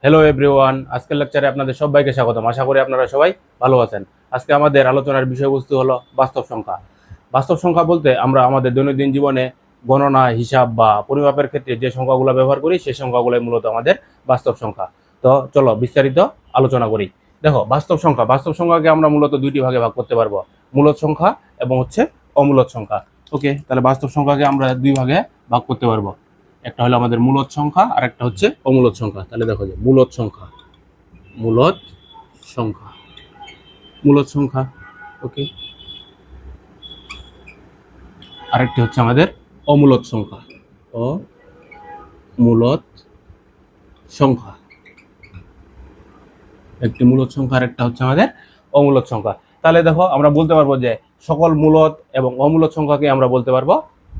Hello everyone, আজকের লেকচারে আপনাদের সবাইকে স্বাগতম। আশা করি আপনারা সবাই ভালো আছেন। আজকে আমাদের আলোচনার বিষয়বস্তু হলো বাস্তব সংখ্যা। বাস্তব সংখ্যা বলতে আমরা আমাদের দৈনন্দিন জীবনে গণনা, হিসাব বা পরিমাপের ক্ষেত্রে যে সংখ্যাগুলো ব্যবহার করি সেই সংখ্যাগুলোই মূলত আমাদের বাস্তব সংখ্যা। তো চলো বিস্তারিত আলোচনা করি। দেখো, বাস্তব সংখ্যাকে আমরা মূলত দুইটি ভাগে ভাগ করতে পারবো, মূলদ সংখ্যা এবং অমূলদ সংখ্যা। ওকে, তাহলে বাস্তব সংখ্যাকে আমরা দুই ভাগে ভাগ করতে পারবো। একটা হলো আমাদের মূলদ সংখ্যা আর একটা হচ্ছে অমূলদ সংখ্যা। তাহলে দেখো যে মূলদ সংখ্যা, মূলদ সংখ্যা, মূলদ সংখ্যা। ওকে, আরেকটি হচ্ছে আমাদের অমূলদ সংখ্যা, অমূলদ সংখ্যা। একটি মূলদ সংখ্যা আর একটা হচ্ছে আমাদের অমূলদ সংখ্যা। তাহলে দেখো, আমরা বলতে পারবো যে সকল মূলদ এবং অমূলদ সংখ্যাকে আমরা বলতে পারবো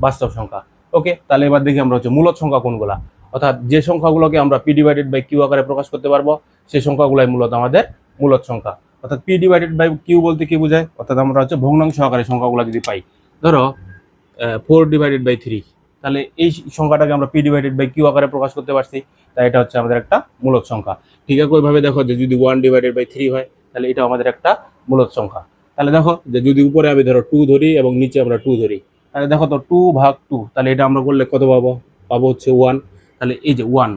বাস্তব সংখ্যা। ওকে, তাহলে এবার দেখি আমরা হচ্ছে মূলদ সংখ্যা কোনগুলা, অর্থাৎ যে সংখ্যাগুলোকে আমরা পি ডিভাইডেড বাই কিউ আকারে প্রকাশ করতে পারবো সেই সংখ্যাগুলাই মূলত আমাদের মূলদ সংখ্যা। অর্থাৎ পি ডিভাইডেড বাই কিউ বলতে কি বোঝায়, অর্থাৎ আমরা হচ্ছে ভগ্নাংশ আকারে সংখ্যাগুলো যদি পাই, ধরো 4/3, তাহলে এই সংখ্যাটাকে আমরা পি ডিভাইডেড বাই কিউ আকারে প্রকাশ করতে পারছি, তাই এটা হচ্ছে আমাদের একটা মূলদ সংখ্যা। ঠিক আছে, ওইভাবে দেখো যে যদি 1/3 হয় তাহলে এটা আমাদের একটা মূলদ সংখ্যা। তাহলে দেখো যে যদি উপরে আমি ধরো 2 ধরি এবং নিচে আমরা 2 ধরি, তাহলে দেখো তো 2/2, তাহলে এটা আমরা করলে কত পাবো? পাবো হচ্ছে 1। তাহলে এই যে 1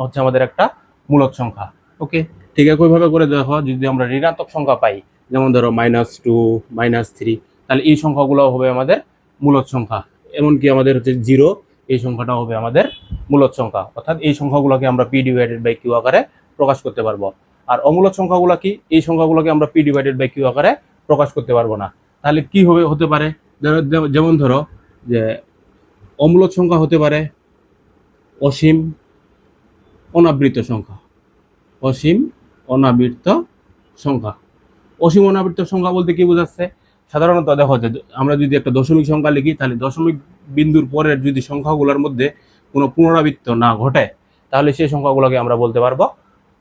হচ্ছে আমাদের একটা মূলদ সংখ্যা। ওকে, ঠিক আছে, ওইভাবে করে দেখো যদি আমরা ঋণাত্মক সংখ্যা পাই, যেমন ধরো -2, -3, তাহলে এই সংখ্যাগুলো হবে আমাদের মূলদ সংখ্যা। এমনকি আমাদের হচ্ছে 0, এই সংখ্যাটা হবে আমাদের মূলদ সংখ্যা। অর্থাৎ এই সংখ্যাগুলোকে আমরা পি ডিভাইডেড বাই কিউ আকারে প্রকাশ করতে পারবো। আর অমূলদ সংখ্যাগুলো কি? এই সংখ্যাগুলোকে আমরা পি ডিভাইডেড বাই কিউ আকারে প্রকাশ করতে পারবো না। তাহলে কি হতে পারে? যেমন ধরো যে অমূলদ সংখ্যা হতে পারে অসীম অনাবৃত সংখ্যা, অসীম অনাবৃত সংখ্যা। অসীম অনাবৃত সংখ্যা বলতে কি বোঝাচ্ছে? সাধারণত দেখো যে আমরা যদি একটা দশমিক সংখ্যা লিখি, তাহলে দশমিক বিন্দুর পরের যদি সংখ্যাগুলোর মধ্যে কোনো পুনরাবৃত্ত না ঘটে, তাহলে সেই সংখ্যাগুলোকে আমরা বলতে পারবো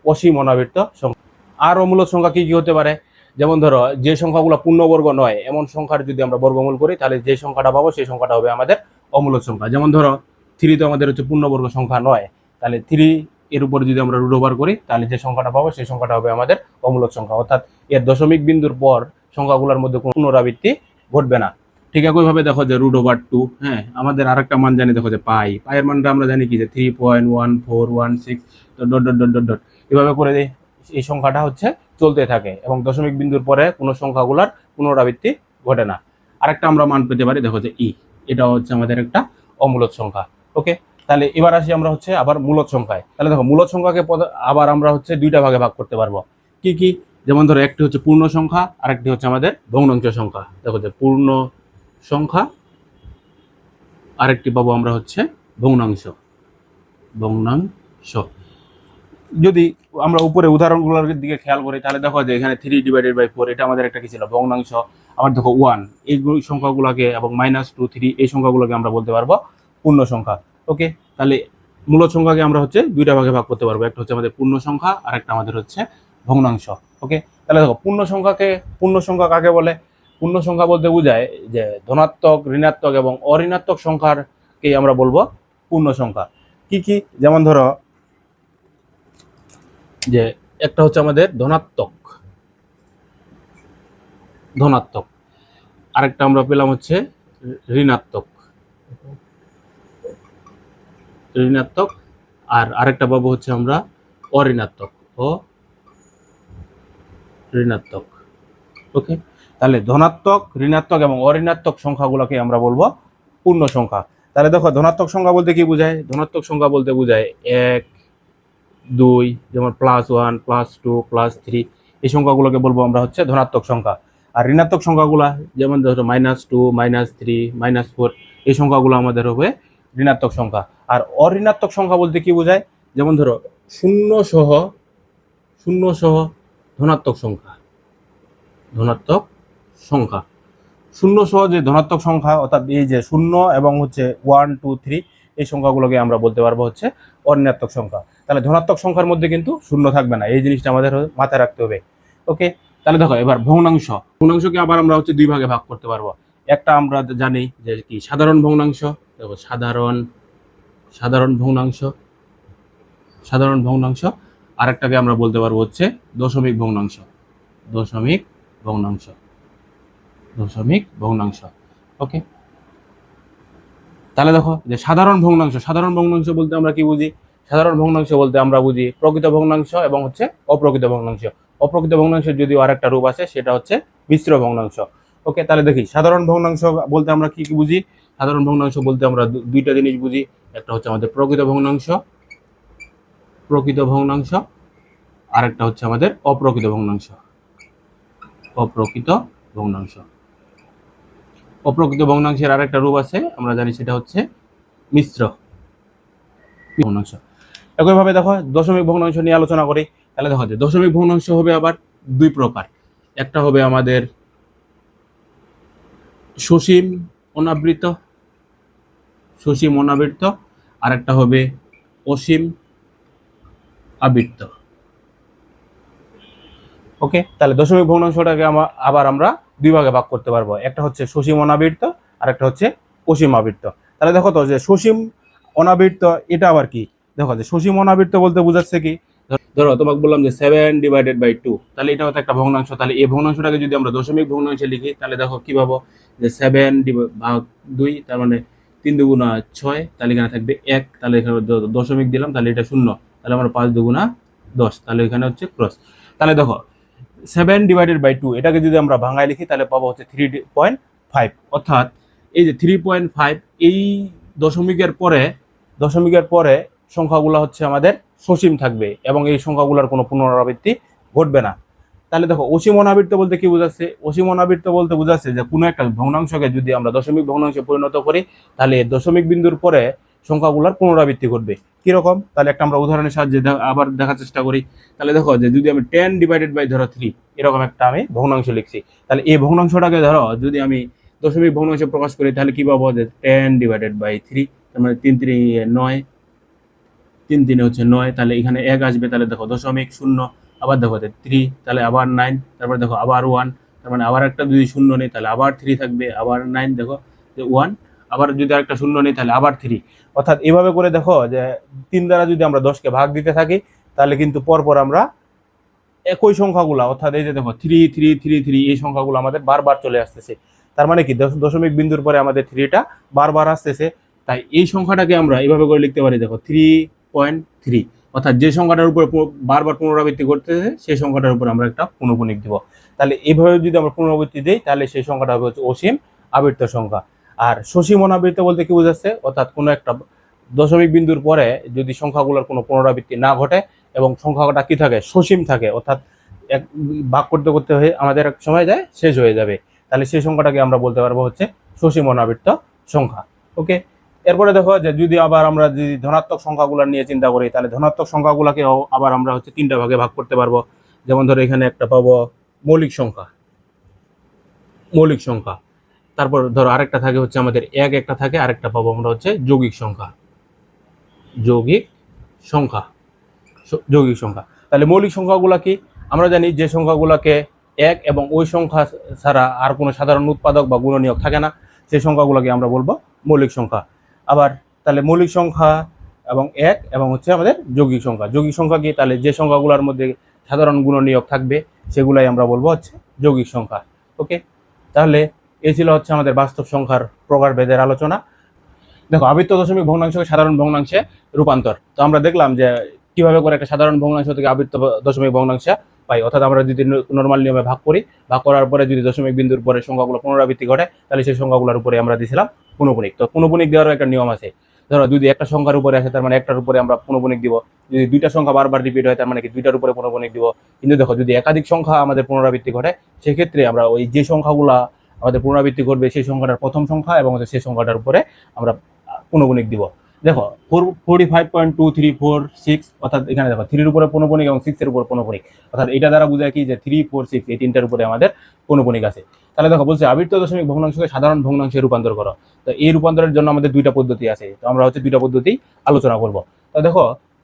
অসীম অনাবৃত সংখ্যা। আর অমূলদ সংখ্যা কি কি হতে পারে? যেমন ধরো যে সংখ্যাগুলো পূর্ণবর্গ নয় এমন সংখ্যার যদি আমরা বর্গমূল করি, তাহলে যে সংখ্যাটা পাবো সেই সংখ্যাটা হবে আমাদের অমূলদ সংখ্যা। যেমন ধরো 3 তো আমাদের হচ্ছে পূর্ণবর্গ সংখ্যা নয়, তাহলে 3 এর উপরে যদি আমরা রুট ওভার করি, তাহলে যে সংখ্যাটা পাবো সেই সংখ্যাটা হবে আমাদের অমূলদ সংখ্যা। অর্থাৎ এর দশমিক বিন্দুর পর সংখ্যাগুলোর মধ্যে কোনো পুনরাবৃত্তি ঘটবে না। ঠিক একইভাবে দেখো যে √2, হ্যাঁ, আমাদের আরেকটা মান জানি, দেখো যে পায়ের মানটা আমরা জানি কি যে 3.1416 dot dot dot dot dot, এভাবে করে এই সংখ্যাটা হচ্ছে চলতে থাকে এবং দশমিক বিন্দুর পরে কোনো সংখ্যাগুলোর পুনরাবৃত্তি ঘটে না। আরেকটা আমরা মান পেতে পারি, দেখো যে এটা হচ্ছে আমাদের একটা অমূলদ সংখ্যা। ওকে, তাহলে এবার আসি আমরা হচ্ছে আবার মূলদ সংখ্যায়। তাহলে দেখো, মূলদ সংখ্যাকে আবার আমরা হচ্ছে দুইটা ভাগে ভাগ করতে পারবো। কি কি? যেমন ধরো একটি হচ্ছে পূর্ণ সংখ্যা আর একটি হচ্ছে আমাদের ভগ্নাংশ সংখ্যা। দেখো যে পূর্ণ সংখ্যা, আরেকটি পাবো আমরা হচ্ছে ভগ্নাংশ, ভগ্নাংশ। যদি আমরা উপরে উদাহরণগুলোর দিকে খেয়াল করি, তাহলে দেখো যে এখানে 3/4, এটা আমাদের একটা কি ছিল? ভগ্নাংশ। আবার দেখো 1, এই সংখ্যাগুলোকে এবং -2, 3, এই সংখ্যাগুলোকে আমরা বলতে পারবো পূর্ণ সংখ্যা। ওকে, তাহলে মূলদ সংখ্যাকে আমরা হচ্ছে দুইটা ভাগে ভাগ করতে পারবো, একটা হচ্ছে আমাদের পূর্ণ সংখ্যা আর একটা আমাদের হচ্ছে ভগ্নাংশ। ওকে, তাহলে দেখো পূর্ণ সংখ্যা কাকে বলে? পূর্ণ সংখ্যা বলতে বোঝায় যে ধনাত্মক, ঋণাত্মক এবং অঋণাত্মক সংখ্যারকেই আমরা বলবো পূর্ণ সংখ্যা। কি কি? যেমন ধরো যে একটা হচ্ছে আমাদের ধনাত্মক, ধনাত্মক, আরেকটা আমরা পেলাম হচ্ছে ঋণাত্মক, ঋণাত্মক, আর আরেকটা পাবো হচ্ছে আমরা অঋণাত্মক, ঋণাত্মক। ওকে, তাহলে ধনাত্মক, ঋণাত্মক এবং অঋণাত্মক সংখ্যাগুলোকে আমরা বলবো পূর্ণ সংখ্যা। তাহলে দেখো, ধনাত্মক সংখ্যা বলতে কি বোঝায়? ধনাত্মক সংখ্যা বলতে বোঝায় 1, 2, যেমন +1, +2, +3, এই সংখ্যাগুলোকে বলবো আমরা হচ্ছে ধনাত্মক সংখ্যা। আর ঋণাত্মক সংখ্যাগুলা, যেমন ধরো -2, -3, -4, এই সংখ্যাগুলো আমাদের হবে ঋণাত্মক সংখ্যা। আর অঋণাত্মক সংখ্যা বলতে কি বোঝায়? যেমন ধরো শূন্য সহ, শূন্য সহ ধনাত্মক সংখ্যা, ধনাত্মক সংখ্যা। শূন্য সহ যে ধনাত্মক সংখ্যা, অর্থাৎ এই যে শূন্য এবং হচ্ছে 1, 2, 3, এই সংখ্যাগুলোকে আমরা বলতে পারবো হচ্ছে অঋণাত্মক সংখ্যা। তাহলে ধনাত্মক সংখ্যার মধ্যে কিন্তু শূন্য থাকবে না, এই জিনিসটা আমাদের মাথায় রাখতে হবে। ওকে, তাহলে দেখো এবার ভগ্নাংশকে আবার আমরা হচ্ছে দুই ভাগে ভাগ করতে পারবো। একটা আমরা জানি যে কি সাধারণ ভগ্নাংশ। দেখো সাধারণ ভগ্নাংশ, সাধারণ ভগ্নাংশ, আরেকটাকে আমরা বলতে পারবো হচ্ছে দশমিক ভগ্নাংশ। দশমিক ভগ্নাংশ, দশমিক ভগ্নাংশ। ওকে, তাহলে দেখো যে সাধারণ ভগ্নাংশ, সাধারণ ভগ্নাংশ বলতে আমরা কি বুঝি? সাধারণ ভগ্নাংশ বলতে আমরা বুঝি প্রকৃত ভগ্নাংশ এবং হচ্ছে অপ্রকৃত ভগ্নাংশ। অপ্রকৃত ভগ্নাংশের যদিও আরেকটা রূপ আছে, সেটা হচ্ছে মিশ্র ভগ্নাংশ। ওকে, তাহলে দেখি সাধারণ ভগ্নাংশ বলতে আমরা কি কি বুঝি। সাধারণ ভগ্নাংশ বলতে আমরা দুইটা জিনিস বুঝি, একটা হচ্ছে আমাদের প্রকৃত ভগ্নাংশ, প্রকৃত ভগ্নাংশ, আর একটা হচ্ছে আমাদের অপ্রকৃত ভগ্নাংশ, অপ্রকৃত ভগ্নাংশ। অপ্রকৃত ভগ্নাংশের আরেকটা রূপ আছে, আমরা জানি সেটা হচ্ছে মিশ্র ভগ্নাংশ। একইভাবে দেখো দশমিক ভগ্নাংশ নিয়ে আলোচনা করি। তাহলে দেখো যে দশমিক ভগ্নাংশ হবে আবার দুই প্রকার। একটা হবে আমাদের সসীম অনাবৃত, সসীম অনাবৃত, আর একটা হবে অসীম আবৃত্ত। ওকে, তাহলে দশমিক ভগ্নাংশটাকে আবার আমরা দুই ভাগে ভাগ করতে পারবো, একটা হচ্ছে সসীম অনাবৃত্ত আর একটা হচ্ছে অসীম আবৃত্ত। তাহলে দেখো তো যে সসীম অনাবৃত্ত এটা আবার কি? দেখো যে সসীম অনাবৃত্ত বলতে বোঝাচ্ছে কি, ধরো তোমাকে বললাম যে 7/2, তাহলে এটাও তো একটা ভগ্নাংশ। তাহলে এই ভগ্নাংশটাকে যদি আমরা দশমিক ভগ্নাংশে লিখি, তাহলে দেখো কি পাবো, যে 7/2, তার মানে 3×2 = 6, তাহলে এখানে থাকবে 1, তাহলে এখানে দশমিক দিলাম, তাহলে এটা 0, তাহলে আমরা 5×2 = 10, তাহলে এখানে হচ্ছে ক্রস। তাহলে দেখো 7/2 এটাকে যদি আমরা ভাঙায় লিখি, তাহলে পাবো হচ্ছে 3.5। অর্থাৎ এই যে 3.5, এই দশমিকের পরে, দশমিকের পরে সংখ্যাগুলো হচ্ছে আমাদের সসীম থাকবে এবং এই সংখ্যাগুলোর কোনো পুনরাবৃত্তি ঘটবে না। তাহলে দেখো অসীম অনাবৃত্ত বলতে কি বোঝাচ্ছে? অসীম অনাবৃত্ত বলতে বোঝাচ্ছে যে কোনো একটা ভগ্নাংশকে যদি আমরা দশমিক ভগ্নাংশে পরিণত করি, তাহলে দশমিক বিন্দুর পরে সংখ্যাগুলোর পুনরাবৃত্তি ঘটবে। কিরকম? তাহলে একটা আমরা উদাহরণের সাহায্যে আবার দেখার চেষ্টা করি। তাহলে দেখো যে যদি আমি 10/3 এরকম একটা আমি ভগ্নাংশ লিখছি, তাহলে এই ভগ্নাংশটাকে ধরো যদি আমি দশমিক ভগ্নাংশে প্রকাশ করি, তাহলে কি পাবো, যে 10/3, তার মানে 3×3 = 9, 3×3 হচ্ছে 9, তাহলে এখানে 1 আসবে, তাহলে দেখো দশমিক শূন্য, আবার দেখো 3, তাহলে আবার 9, তারপরে দেখো আবার 1, তার মানে আবার একটা যদি শূন্য নেই তাহলে আবার 3 থাকবে, আবার 9, দেখো যে 1, আবার যদি আরেকটা শূন্য নেই তাহলে আবার 3। অর্থাৎ এভাবে করে দেখো যে 3 দ্বারা যদি আমরা 10কে ভাগ দিতে থাকি, তাহলে কিন্তু পরপর আমরা একই সংখ্যাগুলো, অর্থাৎ এই যে দেখো 3 এই সংখ্যাগুলো আমাদের বারবার চলে আসতেছে। তার মানে কি দশমিক বিন্দুর পরে আমাদের 3টা বারবার আসতেছে। তাই এই সংখ্যাটাকে আমরা এইভাবে করে লিখতে পারি, দেখো 3.3, অর্থাৎ যে সংখ্যাটার উপর বারবার পুনরাবৃত্তি করতেছে সেই সংখ্যাটার উপর আমরা একটা পুনঃপুনিক দিব। তাহলে এইভাবে যদি আমরা পুনরাবৃত্তি দিই, তাহলে সেই সংখ্যাটা হবে হচ্ছে অসীম আবৃত্ত সংখ্যা। আর সসীম অনাবৃত্ত বলতে কি বোঝাচ্ছে? অর্থাৎ কোনো একটা দশমিক বিন্দুর পরে যদি সংখ্যাগুলোর কোনো পুনরাবৃত্তি না ঘটে এবং সংখ্যাটা কি থাকে, সসীম থাকে, অর্থাৎ এক ভাগ করতে করতে হয়ে আমাদের এক সময় যায় শেষ হয়ে যাবে, তাহলে সেই সংখ্যাটাকে আমরা বলতে পারবো হচ্ছে সসীম অনাবৃত্ত সংখ্যা। ওকে, এরপরে দেখো যে যদি আবার আমরা যদি ধনাত্মক সংখ্যাগুলো নিয়ে চিন্তা করি, তাহলে ধনাত্মক সংখ্যাগুলোকে আবার আমরা হচ্ছে 3টা ভাগে ভাগ করতে পারবো। যেমন ধরো এখানে একটা পাবো মৌলিক সংখ্যা, মৌলিক সংখ্যা, তারপর ধরো আরেকটা থাকে হচ্ছে আমাদের একটা থাকে, আরেকটা পাবো আমরা হচ্ছে যৌগিক সংখ্যা, যৌগিক সংখ্যা, যৌগিক সংখ্যা। তাহলে মৌলিক সংখ্যাগুলো কি? আমরা জানি যে সংখ্যাগুলোকে এক এবং ওই সংখ্যা ছাড়া আর কোনো সাধারণ উৎপাদক বা গুণনীয়ক থাকে না, সেই সংখ্যাগুলোকে আমরা বলবো মৌলিক সংখ্যা। আবার তাহলে মৌলিক সংখ্যা এবং এক এবং হচ্ছে আমাদের যৌগিক সংখ্যা। যৌগিক সংখ্যা কি? তাহলে যে সংখ্যাগুলোর মধ্যে সাধারণ গুণনীয়ক থাকবে সেগুলাই আমরা বলবো হচ্ছে যৌগিক সংখ্যা। ওকে, তাহলে এই ছিল হচ্ছে আমাদের বাস্তব সংখ্যার প্রকারভেদের আলোচনা। দেখো আবৃত্ত দশমিক ভগ্নাংশকে সাধারণ ভগ্নাংশে রূপান্তর, তো আমরা দেখলাম যে কিভাবে করে একটা সাধারণ ভগ্নাংশ থেকে আবৃত্ত দশমিক ভগ্নাংশে পাই। অর্থাৎ আমরা যদি নর্মাল নিয়মে ভাগ করি, ভাগ করার পরে যদি দশমিক বিন্দুর পরে সংখ্যাগুলো পুনরাবৃত্তি ঘটে, তাহলে সেই সংখ্যাগুলোর উপরে আমরা দিয়েছিলাম পুনঃপুনিক। তো পুনঃপুনিক দেওয়ার একটা নিয়ম আছে। ধরো যদি একটা সংখ্যার উপরে আসে, তার মানে একটার উপরে আমরা পুনঃপুনিক দিব। যদি দুইটা সংখ্যা বারবার রিপিট হয়, তার মানে কি দুইটার উপরে পুনঃপুনিক দিব। কিন্তু দেখো যদি একাধিক সংখ্যা আমাদের পুনরাবৃত্তি ঘটে, সেক্ষেত্রে আমরা ওই যে সংখ্যাগুলা আমাদের পুনরাবৃত্তি করবে সেই সংখ্যাটার প্রথম সংখ্যা এবং সেই সংখ্যাটার উপরে আমরা পুনঃপুনিক দিব। দেখো 45.2346, অর্থাৎ এখানে দেখো 3-এর উপরে পুনঃপুনিক এবং 6-এর উপর পুনঃপুনিক, অর্থাৎ এটা দ্বারা বোঝায় কি যে 3, 4, 6 এই তিনটার উপরে আমাদের পুনঃপুনিক আছে। তাহলে দেখো বলছে আবৃত্ত দশমিক ভগ্নাংশকে সাধারণ ভগ্নাংশে রূপান্তর করো। তো এই রূপান্তরের জন্য আমাদের দুইটা পদ্ধতি আছে, তো আমরা হচ্ছে দুইটা পদ্ধতি আলোচনা করব। তো দেখো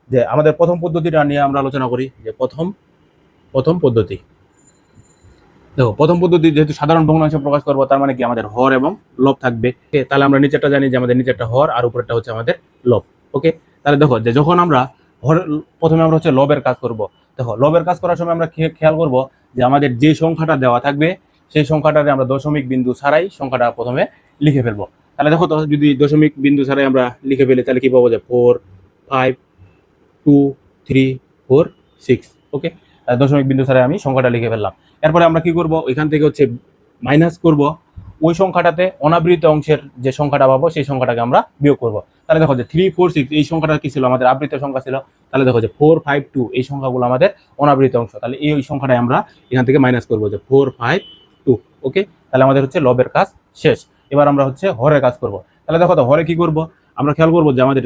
যে আমাদের প্রথম পদ্ধতিটা নিয়ে আমরা আলোচনা করি, যে প্রথম পদ্ধতি। দেখো প্রথম পদ্ধতি যেহেতু সাধারণ ভগ্নাংশ প্রকাশ করবো, তার মানে কি আমাদের হর এবং লব থাকবে। তাহলে আমরা নিচেরটা জানি যে আমাদের নিচেরটা হর আর উপরেরটা হচ্ছে আমাদের লব। ওকে, তাহলে দেখো যে যখন আমরা প্রথমে আমরা হচ্ছে লবের কাজ করব। দেখো লবের কাজ করার সময় আমরা খেয়াল করব যে আমাদের যে সংখ্যাটা দেওয়া থাকবে সেই সংখ্যাটারে আমরা দশমিক বিন্দু ছাড়াই সংখ্যাটা প্রথমে লিখে ফেলবো। তাহলে দেখো তো যদি দশমিক বিন্দু ছাড়াই আমরা লিখে ফেলি তাহলে কি পাবো, যে 4 5 2 3 4 6। ওকে, দশমিক বিন্দু ছাড়াই আমি সংখ্যাটা লিখে ফেললাম। এরপরে আমরা কি করব, এখান থেকে হচ্ছে মাইনাস করব, ওই সংখ্যাটাতে অনাবৃত অংশের যে সংখ্যাটা পাবো সেই সংখ্যাটাকে আমরা বিয়োগ করব। তাহলে দেখো যে 3 4 6 এই সংখ্যাটা কি ছিল, আমাদের আবৃত সংখ্যা ছিল। তাহলে দেখো যে 4 5 2 এই সংখ্যাগুলো আমাদের অনাবৃত অংশ। তাহলে এই সংখ্যাটাই আমরা এখান থেকে মাইনাস করবো, যে 4 5 2। ওকে, তাহলে আমাদের হচ্ছে লবের কাজ শেষ। এবার আমরা হচ্ছে হরের কাজ করব। তাহলে দেখো তো হরে কি করব, আমরা খেয়াল করবো যে আমাদের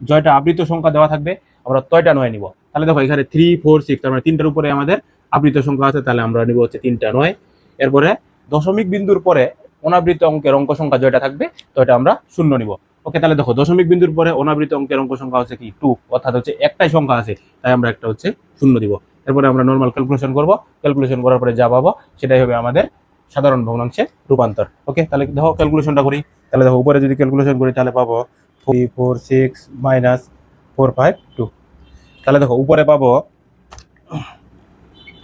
জয়টা আবৃত সংখ্যা দেওয়া থাকবে, আমরা তয়টা নয় নিব। তাহলে দেখো এখানে 3 4 6 তার মানে তিনটার উপরে আমাদের আবৃত সংখ্যা আছে, তাহলে আমরা নিব হচ্ছে 3টা নয়। এরপরে দশমিক বিন্দুর পরে অনাবৃত অঙ্কের অঙ্ক সংখ্যা যেটা থাকবে তো এটা আমরা শূন্য নিব। ওকে, তাহলে দেখো দশমিক বিন্দুর পরে অনাবৃত অঙ্কের অঙ্ক সংখ্যা হচ্ছে কি 2, অর্থাৎ হচ্ছে একটাই সংখ্যা আছে, তাই আমরা একটা হচ্ছে শূন্য দিব। এরপরে আমরা নর্মাল ক্যালকুলেশন করব, ক্যালকুলেশন করার পরে যা পাবো সেটাই হবে আমাদের সাধারণ ভগ্নাংশের রূপান্তর। ওকে, তাহলে দেখো ক্যালকুলেশনটা করি। তাহলে দেখো উপরে যদি ক্যালকুলেশন করি তাহলে পাবো 3 4 6 মাইনাস 4 5 2। তাহলে দেখো উপরে পাবো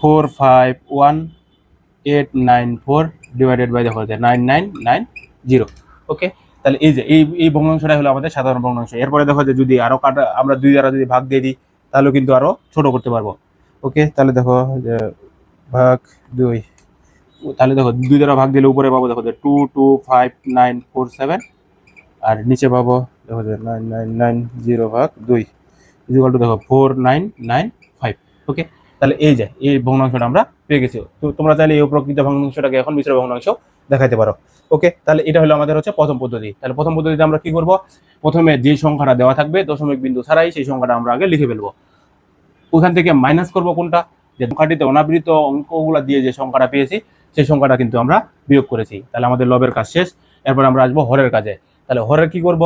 4 5 1 8 9 4 ডিভাইডেড বাই দেখো 9990। ওকে, তাহলে এই যে এই ভগ্নাংশটা হলো আমাদের সাধারণ ভগ্নাংশ। এরপরে দেখো যে যদি আরো কাটা আমরা 2 দ্বারা যদি ভাগ দিয়ে দিই তাহলে কিন্তু আরো ছোট করতে পারবো। ওকে, তাহলে দেখো যে ভাগ 2, তাহলে দেখো 2 দ্বারা ভাগ দিলে উপরে পাবো দেখো যে 2 2 5 9 4 7, আর নিচে পাবো দেখো যে 9990 ভাগ 2 ইকুয়াল টু দেখো 4995। ওকে, তাহলে এই যে এই ভগ্নাংশটা আমরা পেয়ে গেছি। তো তোমরা চাইলে এই প্রকৃত ভগ্নাংশটাকে এখন মিশ্র ভগ্নাংশ দেখাইতে পারো। ওকে, তাহলে এটা হলো আমাদের হচ্ছে প্রথম পদ্ধতি। তাহলে প্রথম পদ্ধতিতে আমরা কি করব, প্রথমে যে সংখ্যাটা দেওয়া থাকবে দশমিক বিন্দু ছাড়াই সেই সংখ্যাটা আমরা আগে লিখে ফেলবো। ওখান থেকে মাইনাস করব কোনটা, যে সংখ্যাটিতে অনাবৃত অঙ্কগুলো দিয়ে যে সংখ্যাটা পেয়েছি সেই সংখ্যাটা কিন্তু আমরা বিয়োগ করেছি। তাহলে আমাদের লবের কাজ শেষ। এরপর আমরা আসবো হরের কাজে। তাহলে হরের কি করব,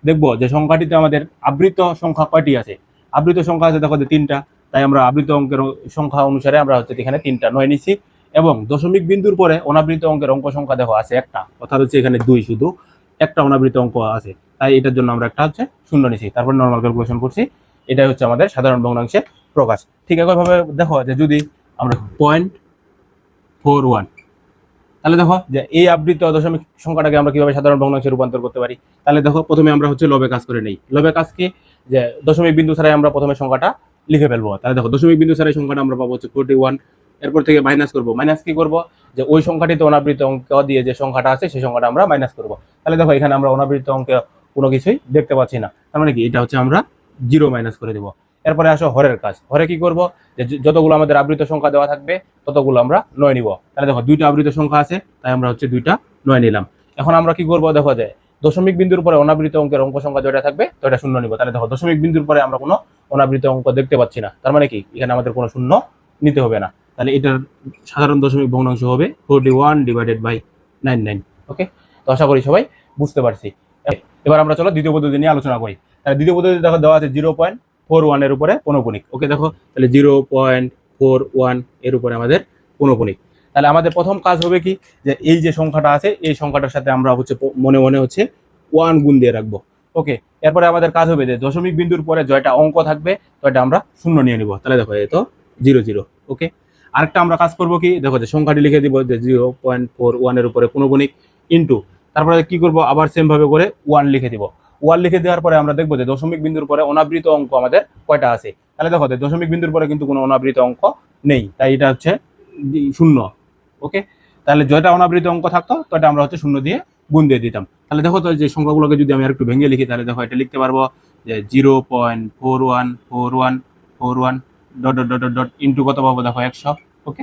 দেখবো যে সংখ্যাটিতে আমাদের আবৃত সংখ্যা কয়টি আছে। আবৃত সংখ্যা আছে দেখো যে 3টা, তাই আমরা আবৃত অঙ্কের সংখ্যা অনুসারে আমরা হচ্ছে এখানে 3টা নয় নিছি। এবং দশমিক বিন্দুর পরে অনাবৃত অঙ্কের অঙ্ক সংখ্যা দেখো আছে একটা, অর্থাৎ হচ্ছে এখানে 2, শুধু একটা অনাবৃত অঙ্ক আছে, তাই এটার জন্য আমরা একটা হচ্ছে শূন্য নিছি। তারপর নর্মাল ক্যালকুলেশন করছি। এটাই হচ্ছে আমাদের সাধারণ ভগ্নাংশের প্রকাশ। ঠিক একইভাবে দেখো যে যদি আমরা 0.41, তাহলে দেখো যে এই আবৃত দশমিক সংখ্যাটাকে আমরা কিভাবে সাধারণ ভগ্নাংশে রূপান্তর করতে পারি। তাহলে দেখো প্রথমে আমরা হচ্ছে লবে কাজ করে নেই। লবে কাজ কি, যে দশমিক বিন্দু ছাড়াই আমরা প্রথমে সংখ্যাটা লিখে ফেলবো। তাহলে দেখো দশমিক বিন্দু ছাড়াই সংখ্যাটা আমরা পাবো হচ্ছে 41। এরপর থেকে মাইনাস করবো, মাইনাস কি করবো, যে ওই সংখ্যাটিতে অনাবৃত অঙ্ক দিয়ে যে সংখ্যাটা আছে সেই সংখ্যাটা আমরা মাইনাস করবো। তাহলে দেখো এখানে আমরা অনাবৃত অঙ্কে কোনো কিছুই দেখতে পাচ্ছি না, তার মানে কি এটা হচ্ছে আমরা 0 মাইনাস করে দেবো। এরপরে আসো হরের কাজ। হরে কি করব, যে যতগুলো আমাদের আবৃত সংখ্যা দেওয়া থাকবে ততগুলো আমরা নয় নিব। তাহলে দেখো 2টা আবৃত সংখ্যা আছে, তাই আমরা হচ্ছে 2টা নয় নিলাম। এখন আমরা কি করব, দেখো যে দশমিক বিন্দুর পরে অনাবৃত অঙ্কের অঙ্ক সংখ্যা যেটা থাকবে তো এটা শূন্য নিব। তাহলে দেখো দশমিক বিন্দুর পরে আমরা কোনো অনাবৃত অঙ্ক দেখতে পাচ্ছি না, তার মানে কি এখানে আমাদের কোনো শূন্য নিতে হবে না। তাহলে এটার সাধারণ দশমিক ভগ্নাংশ হবে 41 ডিভাইডেড বাই 99। ওকে, তো আশা করি সবাই বুঝতে পারছি। এবার আমরা চলো দ্বিতীয় পদ্ধতি নিয়ে আলোচনা করি। তাহলে দ্বিতীয় পদ্ধতি দেখো দেওয়া আছে 0.41 এর উপরে পৌনঃপুনিক। ওকে, দেখো তাহলে 0.41 এর উপরে আমাদের পৌনঃপুনিক। তাহলে আমাদের প্রথম কাজ হবে কি, যে এই যে সংখ্যাটা আছে এই সংখ্যাটার সাথে আমরা হচ্ছে মনে মনে হচ্ছে 1 গুণ দিয়ে রাখবো। ওকে, এরপরে আমাদের কাজ হবে যে দশমিক বিন্দুর পরে জয়টা অঙ্ক থাকবে তো এটা আমরা শূন্য নিয়ে নিব। তাহলে দেখো এই তো 0 0। ওকে, আরেকটা আমরা কাজ করবো কি, দেখো যে সংখ্যাটি লিখে দিব যে 0.41 এর উপরে পৌনঃপুনিক ইন্টু, তারপরে কি করব, আবার সেম ভাবে করে 1 লিখে দিব। 1 লিখে দেওয়ার পরে আমরা দেখবো যে দশমিক বিন্দুর পরে অনাবৃত অঙ্ক আমাদের কয়টা আছে। তাহলে দেখো দশমিক বিন্দুর পরে কিন্তু কোনো অনাবৃত অঙ্ক নেই, তাই এটা হচ্ছে শূন্য। ওকে, তাহলে যেটা অনাবৃত অঙ্ক থাকতো তো এটা আমরা হচ্ছে শূন্য দিয়ে গুণ দিয়ে দিতাম। তাহলে দেখো তো যে সংখ্যাগুলোকে যদি আমি আর একটু ভেঙে লিখি তাহলে দেখো এটা লিখতে পারবো যে 0.414141 dot dot dot dot into কত পাবো দেখো 100। ওকে,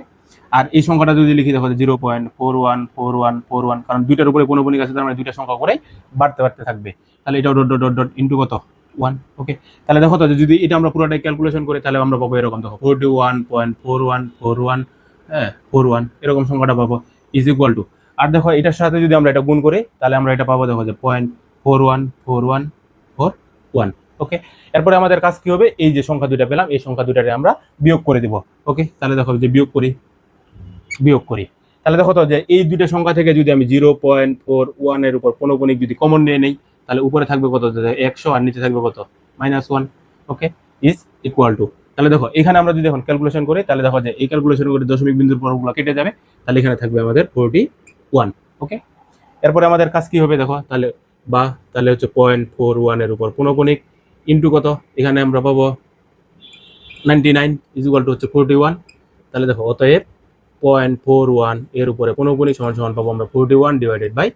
আর এই সংখ্যাটা যদি লিখি দেখো 0.414141, কারণ 2টার উপরে পৌনঃপুনিক আছে তার মানে 2টা সংখ্যা করেই বাড়তে বাড়তে থাকবে। তাহলে এটাও dot dot dot dot into কত 1। ওকে, তাহলে দেখো তো যদি এটা আমরা পুরোটাই ক্যালকুলেশন করি তাহলে আমরা পাবো এরকম দেখো 41.4141, হ্যাঁ 41 এরকম সংখ্যাটা পাবো ইজ ইকুয়াল টু, আর দেখো এটার সাথে যদি আমরা এটা গুণ করি তাহলে আমরা এটা পাবো দেখো যে 0.414141। ওকে, এরপরে আমাদের কাজ কি হবে, এই যে সংখ্যা দুইটা পেলাম এই সংখ্যা দুইটারে আমরা বিয়োগ করে দিব। ওকে, তাহলে দেখো যে বিয়োগ করি তাহলে দেখো তো যে এই দুইটা সংখ্যা থেকে যদি আমি 0.41 এর উপর পৌনঃপুনিক যদি কমন নিয়ে নেই তাহলে উপরে থাকবে কত 100 আর নিচে থাকবে কত -1। ওকে, ইজ ইকুয়াল টু, তাহলে দেখো এখানে আমরা যদি এখন ক্যালকুলেশন করি তাহলে দেখো যে এই ক্যালকুলেশন করে দশমিক বিন্দুর পরগুলো কেটে যাবে, তাহলে এখানে থাকবে আমাদের 41। ওকে, এরপরে আমাদের কাজ কি হবে দেখো, তাহলে তাহলে হচ্ছে 0.41 এর উপর পৌনঃপুনিক ইন্টু কত, এখানে আমরা পাবো 99 ইজ ইকুয়াল টু হচ্ছে 41। তাহলে দেখো অতএব 0.41 এর উপরে পৌনঃপুনিক সমান সমান পাবো আমরা 41 ডিভাইডেড বাই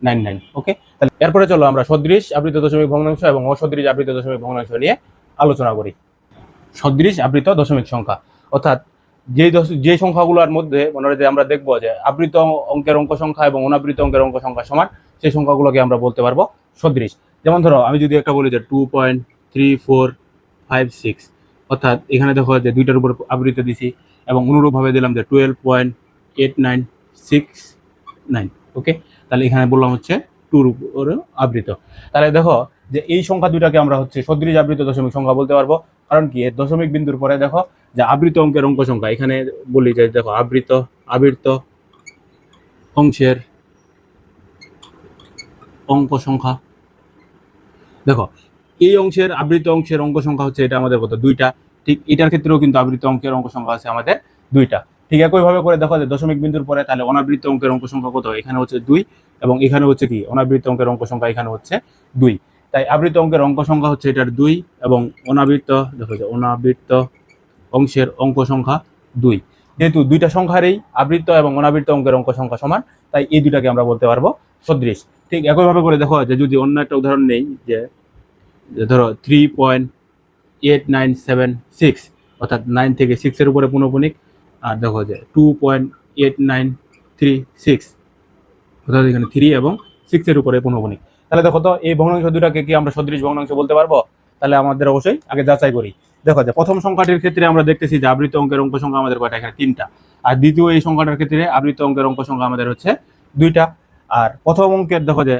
99। ওকে, তাহলে এরপরে চলো আমরা সদৃশ আবৃত দশমিক ভগ্নাংশ এবং অসদৃশ আবৃত দশমিক ভগ্নাংশ নিয়ে আলোচনা করি। সদৃশ আবৃত দশমিক সংখ্যা অর্থাৎ যে সংখ্যাগুলোর মধ্যে মনে হয় যে আমরা দেখবো যে আবৃত অঙ্কের অঙ্ক সংখ্যা এবং অনাবৃত অঙ্কের অঙ্ক সংখ্যা সমান, সেই সংখ্যাগুলোকে আমরা বলতে পারবো সদৃশ। যেমন ধরো আমি যদি একটা বলি যে 2.3456, অর্থাৎ এখানে দেখো যে দুইটার উপর আবৃত দিছি এবং অনুরূপভাবে দিলাম যে 12.8969। ওকে, তাহলে এখানে বললাম হচ্ছে 2 উপরে আবৃত। তাহলে দেখো যে এই সংখ্যা দুইটাকে আমরা হচ্ছে সদৃশ আবৃত দশমিক সংখ্যা বলতে পারবো। কারণ কি, এর দশমিক বিন্দুর পরে দেখো যে আবৃত অঙ্কের অঙ্ক সংখ্যা, এখানে বলি যে দেখো আবৃত অংশের অঙ্ক সংখ্যা, দেখো এই অংশের আবৃত অংশের অঙ্ক সংখ্যা হচ্ছে এটা আমাদের কত, দুইটা। ঠিক এটার ক্ষেত্রেও কিন্তু আবৃত অঙ্কের অঙ্ক সংখ্যা আছে আমাদের দুইটা। ঠিক একইভাবে করে দেখো যে দশমিক বিন্দুর পরে তাহলে অনাবৃত অঙ্কের অঙ্ক সংখ্যা কত, এখানে হচ্ছে 2 এবং এখানে হচ্ছে কি অনাবৃত অঙ্কের অঙ্ক সংখ্যা এখানে হচ্ছে 2। তাই আবৃত অঙ্কের অঙ্ক সংখ্যা হচ্ছে এটার 2 এবং অনাবৃত দেখো যে অনাবৃত অংশের অঙ্ক সংখ্যা 2। যেহেতু দুইটা সংখ্যারই আবৃত এবং অনাবৃত অঙ্কের অঙ্ক সংখ্যা সমান, তাই এই দুইটাকে আমরা বলতে পারবো সদৃশ। ঠিক একইভাবে করে দেখো যে যদি অন্য একটা উদাহরণ নেই, যে ধরো 3.8976, অর্থাৎ 9 থেকে 6 এর উপরে পৌনঃপুনিক, আর দেখো যে 2.8936, অর্থাৎ এখানে 3 এবং 6 এর উপরে পৌনঃপুনিক। তাহলে দেখো তো এই ভগ্নাংশ দুটাকে কি আমরা সদৃশ ভগ্নাংশ বলতে পারবো? তাহলে আমাদের অবশ্যই আগে যাচাই করি। দেখো যে প্রথম সংখ্যাটির ক্ষেত্রে আমরা দেখতেছি যে আবৃত অঙ্কের অঙ্ক সংখ্যা আমাদের কয়টা, এখানে 3টা। আর দ্বিতীয় এই সংখ্যাটার ক্ষেত্রে আবৃত অঙ্কের অঙ্ক সংখ্যা আমাদের হচ্ছে 2টা। আর প্রথম অঙ্কের দেখো যে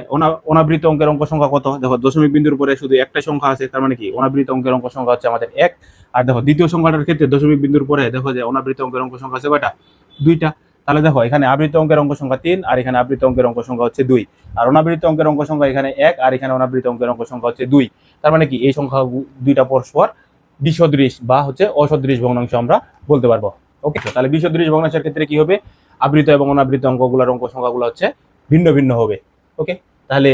অনাবৃত অঙ্কের অঙ্ক সংখ্যা কত, দেখো দশমিক বিন্দুর পরে শুধু একটা সংখ্যা আছে, তার মানে কি অনাবৃত অঙ্কের অঙ্ক সংখ্যা হচ্ছে আমাদের 1। আর দেখো দ্বিতীয় সংখ্যাটার ক্ষেত্রে দশমিক বিন্দুর পরে দেখো যে অনাবৃত অঙ্কের অঙ্ক সংখ্যা আছে কয়টা, 2টা। তাহলে দেখো এখানে আবৃত অঙ্কের অঙ্ক সংখ্যা 3 আর এখানে আবৃত অঙ্কের অঙ্ক সংখ্যা হচ্ছে 2। আর অনাবৃত অঙ্কের অঙ্ক সংখ্যা এখানে 1 আর এখানে অনাবৃত অঙ্কের অঙ্ক সংখ্যা হচ্ছে 2। তার মানে কি এই সংখ্যা দুইটা পরস্পর বিসদৃশ বা হচ্ছে অসদৃশ ভগ্নাংশ আমরা বলতে পারবো। ওকে, তাহলে বিসদৃশ ভগ্নাংশের ক্ষেত্রে কি হবে, আবৃত এবং অনাবৃত অঙ্কগুলোর অঙ্ক সংখ্যাগুলো হচ্ছে ভিন্ন ভিন্ন হবে। ওকে, তাহলে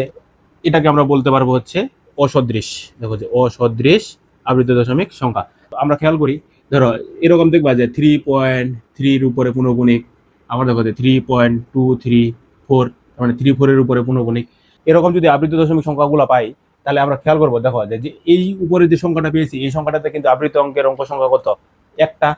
এটাকে আমরা বলতে পারবো হচ্ছে অসদৃশ। দেখো যে অসদৃশ আবৃত দশমিক সংখ্যা। আমরা খেয়াল করি, ধরো এরকম দেখবা যে 3.3 উপরে পৌনঃপুনিক, আবার দেখো যে 3.234, মানে 3.4 এর উপরে পৌনঃপুনিক। এরকম যদি আবৃত দশমিক সংখ্যাগুলো পাই, তাহলে আমরা খেয়াল করবো দেখো যে এই উপরে যে সংখ্যাটা পেয়েছি এই সংখ্যাটাতে কিন্তু আবৃত অঙ্কের অঙ্ক সংখ্যা কত, একটা।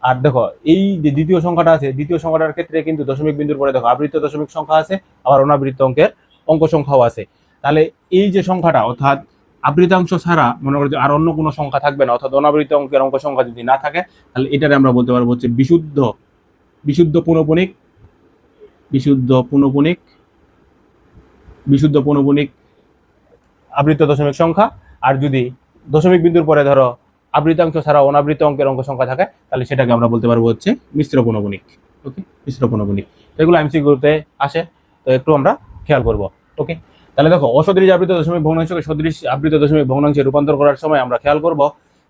আর দেখো এই যে দ্বিতীয় সংখ্যাটা আছে, দ্বিতীয় সংখ্যাটার ক্ষেত্রে কিন্তু দশমিক বিন্দুর পরে দেখো আবৃত দশমিক সংখ্যা আছে, আবার অনাবৃত অঙ্কের অঙ্ক সংখ্যাও আছে। তাহলে এই যে সংখ্যাটা, অর্থাৎ আবৃতাংশ ছাড়া মনে করো যে আর অন্য কোনো সংখ্যা থাকবে না, অর্থাৎ অনাবৃত অঙ্কের অঙ্ক সংখ্যা যদি না থাকে, তাহলে এটারে আমরা বলতে পারবো হচ্ছে বিশুদ্ধ পৌনঃপুনিক বিশুদ্ধ পৌনঃপুনিক আবৃত দশমিক সংখ্যা। আর যদি দশমিক বিন্দুর পরে ধরো আবৃতাংশ ছাড়া অনাবৃত অঙ্কের অঙ্ক সংখ্যা থাকে, তাহলে সেটাকে আমরা বলতে পারবো হচ্ছে মিশ্র পৌনঃপুনিক। ওকে, মিশ্র পৌনঃপুনিক। এগুলো এমসিকিউতে আসে, তো একটু আমরা খেয়াল করব। ওকে, তাহলে দেখো অসদৃশ আবৃত দশমিক ভগ্নাংশকে সদৃশ আবৃত দশমিক ভগ্নাংশে রূপান্তর করার সময় আমরা খেয়াল করব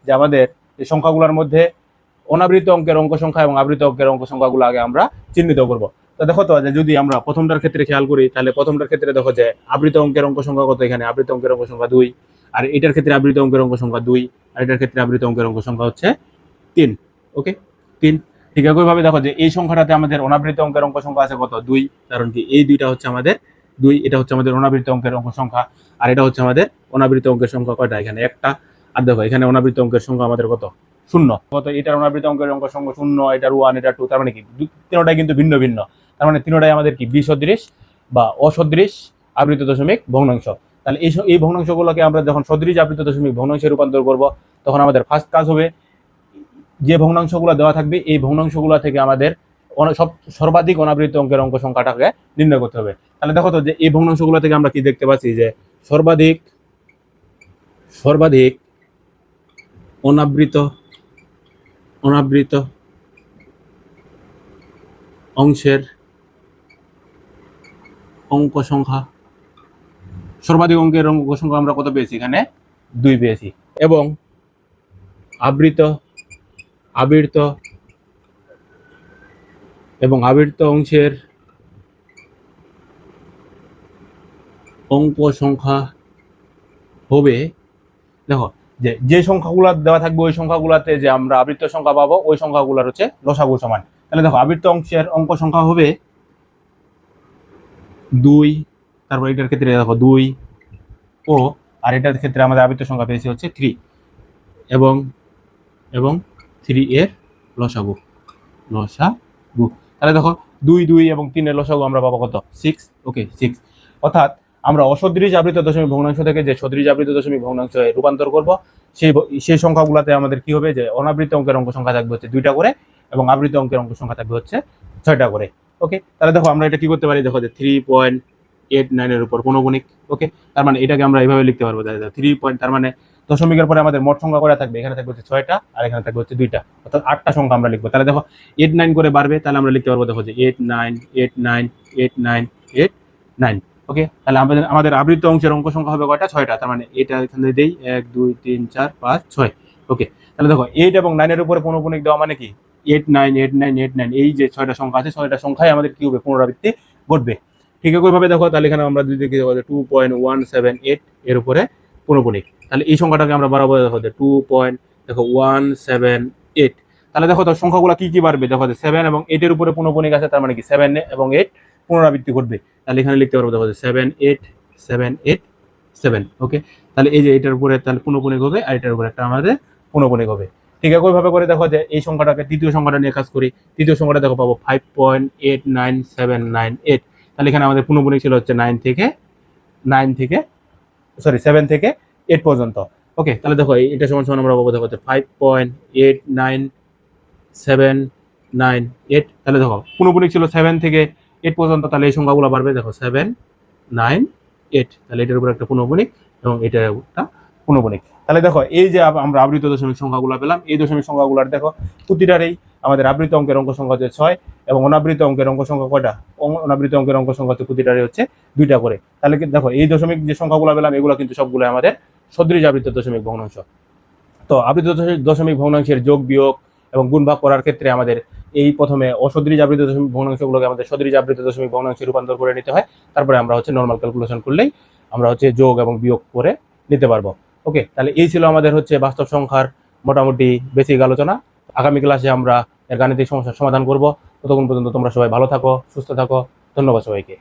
যে আমাদের এই সংখ্যাগুলোর মধ্যে অনাবৃত অঙ্কের অঙ্ক সংখ্যা এবং আবৃত অঙ্কের অঙ্ক সংখ্যাগুলো আগে আমরা চিহ্নিত করব। তো দেখো তো যে যদি আমরা প্রথমটার ক্ষেত্রে খেয়াল করি, তাহলে প্রথমটার ক্ষেত্রে দেখো যে আবৃত অঙ্কের অঙ্ক সংখ্যা কত, এখানে আবৃত অঙ্কের অঙ্ক সংখ্যা 2, আর এটার ক্ষেত্রে আবৃত অঙ্কের অঙ্ক সংখ্যা 2, আর এটার ক্ষেত্রে আবৃত অঙ্কের অঙ্ক সংখ্যা হচ্ছে 3। ওকে, 3। ঠিক একইভাবে দেখো যে এই সংখ্যাটাতে আমাদের অনাবৃত অঙ্কের অঙ্ক সংখ্যা আছে কত, 2। কারণ কি এই দুইটা হচ্ছে আমাদের 2, এটা হচ্ছে আমাদের অনাবৃত অঙ্কের অঙ্ক সংখ্যা, আর এটা হচ্ছে আমাদের অনাবৃত অঙ্কের সংখ্যা কয়টা, এখানে একটা। আর দেখো এখানে অনাবৃত অঙ্কের সংখ্যা আমাদের কত, 0। কত, এটার অনাবৃত অঙ্কের অঙ্ক সংখ্যা 0, এটার 1, এটার 2, তার মানে কি তিনটাই কিন্তু ভিন্ন ভিন্ন। তার মানে তিনটাই আমাদের কি বিসদৃশ বা অসদৃশ আবৃত দশমিক ভগ্নাংশ। তাহলে এই ভগ্নাংশগুলোকে আমরা যখন সদৃশ আবৃত দশমিক ভগ্নাংশে রূপান্তর করব, তখন আমাদের ফার্স্ট কাজ হবে যে ভগ্নাংশগুলো দেওয়া থাকবে এই ভগ্নাংশগুলো থেকে আমাদের সর্বাধিক অনাবৃত অঙ্কের অঙ্ক সংখ্যাটাকে নির্ণয় করতে হবে। তাহলে দেখো তো যে এই ভগ্নাংশগুলো থেকে আমরা কি দেখতে পাচ্ছি, যে সর্বাধিক অনাবৃত অংশের অঙ্ক সংখ্যা, সর্বাধিক অঙ্কের অঙ্ক সংখ্যা আমরা কত পেয়েছি, এখানে 2 পেয়েছি। এবং আবৃত আবৃত এবং আবৃত অংশের অঙ্ক সংখ্যা হবে, দেখো যে যে সংখ্যাগুলো দেওয়া থাকবে ওই সংখ্যাগুলোতে যে আমরা আবৃত সংখ্যা পাবো ওই সংখ্যাগুলোর হচ্ছে লসাগু সমান। তাহলে দেখো আবৃত অংশের অঙ্ক সংখ্যা হবে 2, তারপর এটার ক্ষেত্রে দেখো 2 ও, আর এটার ক্ষেত্রে আমাদের আবৃত সংখ্যা পেয়েছি হচ্ছে 3 এবং এবং 3 এর লসাগু লসাগু। তাহলে দেখো 2 2 এবং 3 এর লসাগু আমরা পাবো কত 6। ওকে 6, অর্থাৎ আমরা অসদৃশ আবৃত দশমিক ভগ্নাংশ থেকে যে সদৃশ আবৃত দশমিক ভগ্নাংশে রূপান্তর করব সেই সেই সংখ্যাগুলোতে আমাদের কি হবে যে অনাবৃত অঙ্কের অঙ্ক সংখ্যা থাকবে হচ্ছে 2টা করে এবং আবৃত অঙ্কের অঙ্ক সংখ্যা থাকবে হচ্ছে 6টা করে। ওকে, তাহলে দেখো আমরা এটা কি করতে পারি, দেখো যে 3.89 এর উপর পৌনঃপুনিক। ওকে, তার মানে এটাকে আমরা এইভাবে লিখতে পারবো, 3 তার মানে দশমিকের পরে আমাদের মোট সংখ্যা কয়টা থাকবে, এখানে থাকবে হচ্ছে 6টা আর এখানে থাকবে হচ্ছে 2টা, অর্থাৎ 8টা সংখ্যা আমরা লিখবো। তাহলে দেখো 89 করে বাড়বে, তাহলে আমরা লিখতে পারবো দেখো যে 89 89 89 89। ওকে, তাহলে আমাদের আমাদের আবৃত অংশের অঙ্ক সংখ্যা হবে কয়টা, 6টা। তার মানে এটা এখানে দেই 1 2 3 4 5 6। ওকে, তাহলে দেখো 8 এবং 9 এর উপরে পৌনঃপুনিক দেওয়া মানে কি 89 89 89, এই যে 6টা সংখ্যা আছে 6টা সংখ্যায় আমাদের কি হবে পুনরাবৃত্তি ঘটবে। ঠিক একইভাবে দেখো তাহলে এখানে আমরা যদি দেখি 2.178 এর উপরে পৌনঃপুনিক, তাহলে এই সংখ্যাটাকে আমরা বাড়াবো দেখো যে 2.178। তাহলে দেখো তার সংখ্যাগুলো কি কি বাড়বে, দেখো যে 7 এবং 8 এর উপরে পৌনঃপুনিক আছে, তার মানে কি 7 এবং 8 পুনরাবৃত্তি ঘটবে। তাহলে এখানে লিখতে পারবো দেখো যে 7 8 7 8 7। ওকে, তাহলে এই যে এটার উপরে তাহলে পৌনঃপুনিক হবে আর এটার উপরে একটা আমাদের পৌনঃপুনিক হবে। ঠিক একইভাবে করে দেখো যে এই সংখ্যাটাকে তৃতীয় সংখ্যাটা নিয়ে কাজ করি, তৃতীয় সংখ্যাটা দেখো পাবো 5.89798। তাহলে এখানে আমাদের পৌনঃপুনিক ছিল হচ্ছে 7 থেকে 8 পর্যন্ত। ওকে, তাহলে দেখো এটা সমান সমান আমরা পাবো দেখো 5.8978। তাহলে দেখো পৌনঃপুনিক ছিল 7 থেকে 8 পর্যন্ত, তাহলে এই সংখ্যাগুলো বাড়বে দেখো 7 9 8। তাহলে এটার উপর একটা পৌনঃপুনিক এবং এটার একটা পৌনঃপুনিক। তাহলে দেখো এই যে আমরা আবৃত দশমিক সংখ্যাগুলো পেলাম, এই দশমিক সংখ্যাগুলোর দেখো প্রতিটারেই আমাদের আবৃত অঙ্কের অঙ্ক সংখ্যা হচ্ছে 6 এবং অনাবৃত অঙ্কের অঙ্ক সংখ্যা কয়টা, অনাবৃত অঙ্কের অঙ্ক সংখ্যা হচ্ছে প্রতিটারে হচ্ছে 2টা করে। তাহলে কিন্তু দেখো এই দশমিক যে সংখ্যাগুলো পেলাম এগুলো কিন্তু সবগুলো আমাদের সদৃশ আবৃত দশমিক ভগ্নাংশ। তো আবৃত দশমিক ভগ্নাংশের যোগ বিয়োগ এবং গুণ ভাগ করার ক্ষেত্রে আমাদের এই প্রথমে অসদৃশ আবৃত দশমিক ভগ্নাংশগুলোকে আমাদের সদৃশ আবৃত দশমিক ভগ্নাংশে রূপান্তর করে নিতে হয়, তারপরে আমরা হচ্ছে নর্মাল ক্যালকুলেশন করলেই আমরা হচ্ছে যোগ এবং বিয়োগ করে নিতে পারবো। ওকে, তাহলে এই ছিল আমাদের হচ্ছে বাস্তব সংখ্যার মোটামুটি বেসিক আলোচনা। আগামী ক্লাসে আমরা এর গাণিতিক সমস্যার সমাধান করব। ততক্ষণ পর্যন্ত তোমরা সবাই ভালো থাকো, সুস্থ থাকো। ধন্যবাদ সবাইকে।